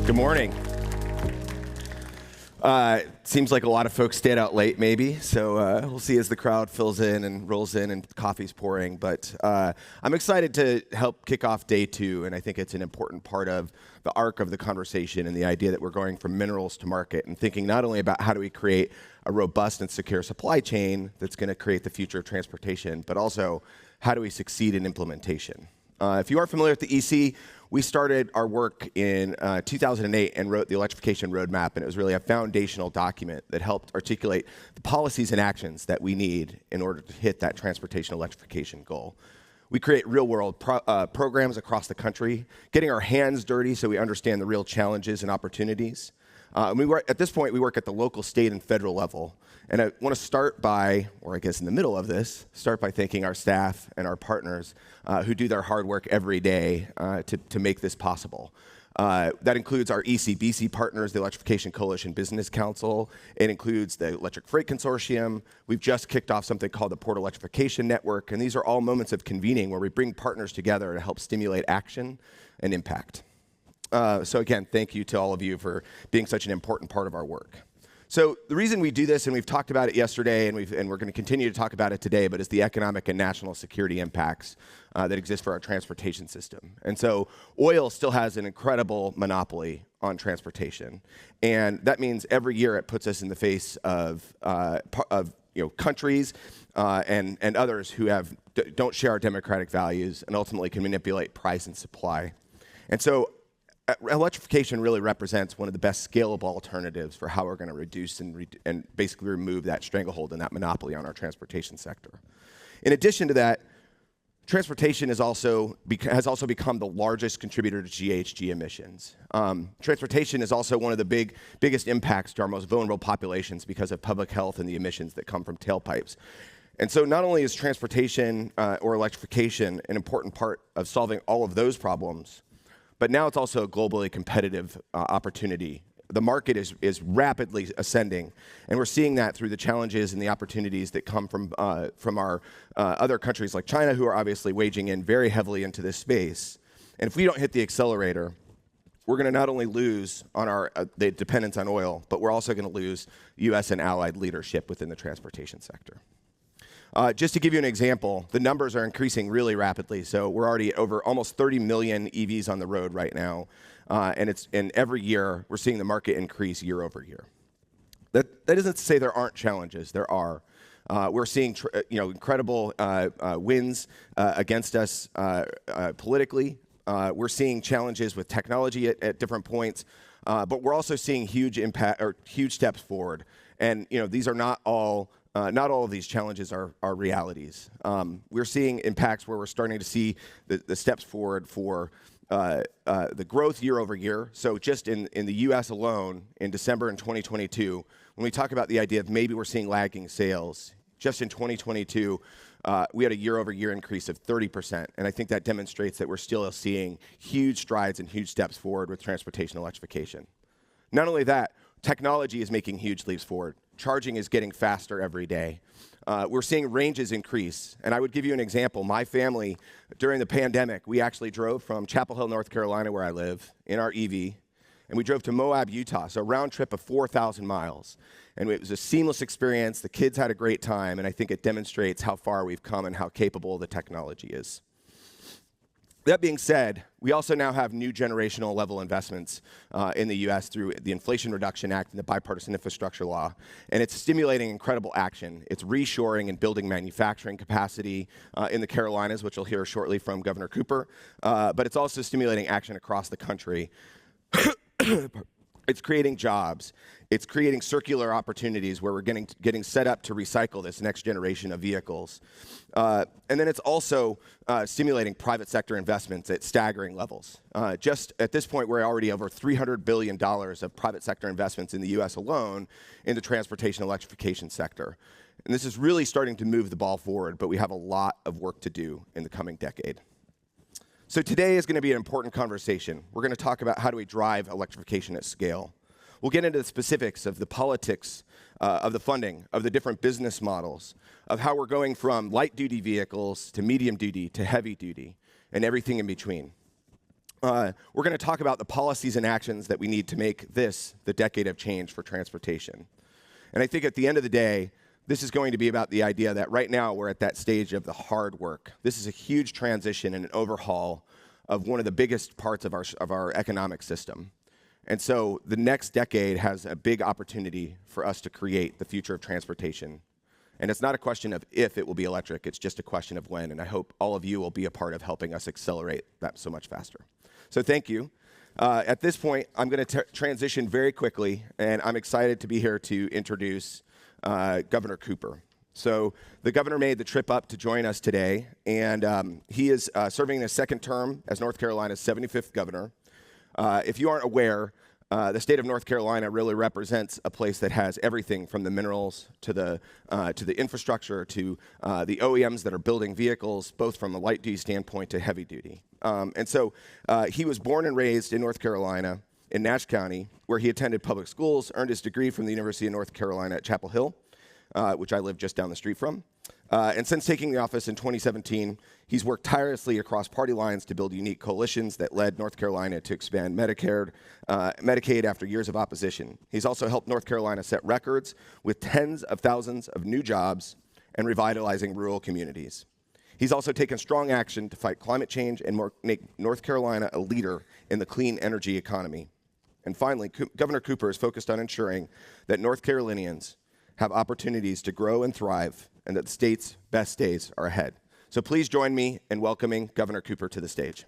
Good morning. Seems like a lot of folks stayed out late, maybe, so we'll see as the crowd fills in and rolls in and coffee's pouring. But I'm excited to help kick off day 2, and I think it's an important part of the arc of the conversation and the idea that we're going from minerals to market and thinking not only about how do we create a robust and secure supply chain that's going to create the future of transportation, but also how do we succeed in implementation. If you aren't familiar with the EC, we started our work in 2008 and wrote the Electrification Roadmap, and it was really a foundational document that helped articulate the policies and actions that we need in order to hit that transportation electrification goal. We create real-world programs across the country, getting our hands dirty so we understand the real challenges and opportunities. At this point, we work at the local, state, and federal level. And I want to start by, or I guess in the middle of this, start by thanking our staff and our partners who do their hard work every day to make this possible. That includes our ECBC partners, the Electrification Coalition Business Council. It includes the Electric Freight Consortium. We've just kicked off something called the Port Electrification Network. And these are all moments of convening where we bring partners together to help stimulate action and impact. So again, thank you to all of you for being such an important part of our work. So the reason we do this, and we've talked about it yesterday, and we're going to continue to talk about it today, but is the economic and national security impacts that exist for our transportation system. And so oil still has an incredible monopoly on transportation, and that means every year it puts us in the face of countries and others who don't share our democratic values and ultimately can manipulate price and supply. And so electrification really represents one of the best scalable alternatives for how we're going to reduce and basically remove that stranglehold and that monopoly on our transportation sector. In addition to that, transportation has also become the largest contributor to GHG emissions. Transportation is also one of the biggest impacts to our most vulnerable populations because of public health and the emissions that come from tailpipes. And so not only is transportation or electrification an important part of solving all of those problems, but now it's also a globally competitive opportunity. The market is rapidly ascending, and we're seeing that through the challenges and the opportunities that come from our other countries like China, who are obviously waging in very heavily into this space. And if we don't hit the accelerator, we're going to not only lose on the dependence on oil, but we're also going to lose U.S. and allied leadership within the transportation sector. Just to give you an example, the numbers are increasing really rapidly. So we're already at over almost 30 million EVs on the road right now, and every year we're seeing the market increase year over year. That isn't to say there aren't challenges. There are. We're seeing incredible wins against us politically. We're seeing challenges with technology at different points, but we're also seeing huge steps forward. And these are not all. Not all of these challenges are realities. We're seeing impacts where we're starting to see the steps forward for the growth year over year. So just in the U.S. alone, in December in 2022, when we talk about the idea of maybe we're seeing lagging sales, just in 2022, we had a year over year increase of 30%. And I think that demonstrates that we're still seeing huge strides and huge steps forward with transportation electrification. Not only that, technology is making huge leaps forward. Charging is getting faster every day. We're seeing ranges increase. And I would give you an example. My family, during the pandemic, we actually drove from Chapel Hill, North Carolina, where I live, in our EV, and we drove to Moab, Utah, so a round trip of 4,000 miles. And it was a seamless experience. The kids had a great time, and I think it demonstrates how far we've come and how capable the technology is. That being said, we also now have new generational level investments in the U.S. through the Inflation Reduction Act and the Bipartisan Infrastructure Law, and it's stimulating incredible action. It's reshoring and building manufacturing capacity in the Carolinas, which you'll hear shortly from Governor Cooper, but it's also stimulating action across the country. It's creating jobs. It's creating circular opportunities where we're getting set up to recycle this next generation of vehicles. And then it's also stimulating private sector investments at staggering levels. Just at this point, we're already over $300 billion of private sector investments in the U.S. alone in the transportation electrification sector. And this is really starting to move the ball forward, but we have a lot of work to do in the coming decade. So today is going to be an important conversation. We're going to talk about how do we drive electrification at scale. We'll get into the specifics of the politics of the funding, of the different business models, of how we're going from light-duty vehicles to medium-duty to heavy-duty, and everything in between. we're going to talk about the policies and actions that we need to make this the decade of change for transportation. And I think at the end of the day, this is going to be about the idea that right now we're at that stage of the hard work. This is a huge transition and an overhaul of one of the biggest parts of our economic system. And so the next decade has a big opportunity for us to create the future of transportation. And it's not a question of if it will be electric, it's just a question of when. And I hope all of you will be a part of helping us accelerate that so much faster. So thank you. At this point, I'm going to transition very quickly, and I'm excited to be here to introduce Governor Cooper. So the governor made the trip up to join us today, and he is serving his second term as North Carolina's 75th governor. If you aren't aware, the state of North Carolina really represents a place that has everything from the minerals to the infrastructure to the OEMs that are building vehicles, both from a light duty standpoint to heavy duty. And so he was born and raised in North Carolina in Nash County, where he attended public schools, earned his degree from the University of North Carolina at Chapel Hill, which I live just down the street from. And since taking the office in 2017, he's worked tirelessly across party lines to build unique coalitions that led North Carolina to expand Medicaid after years of opposition. He's also helped North Carolina set records with tens of thousands of new jobs and revitalizing rural communities. He's also taken strong action to fight climate change and make North Carolina a leader in the clean energy economy. And finally, Governor Cooper is focused on ensuring that North Carolinians have opportunities to grow and thrive, and that the state's best days are ahead. So please join me in welcoming Governor Cooper to the stage.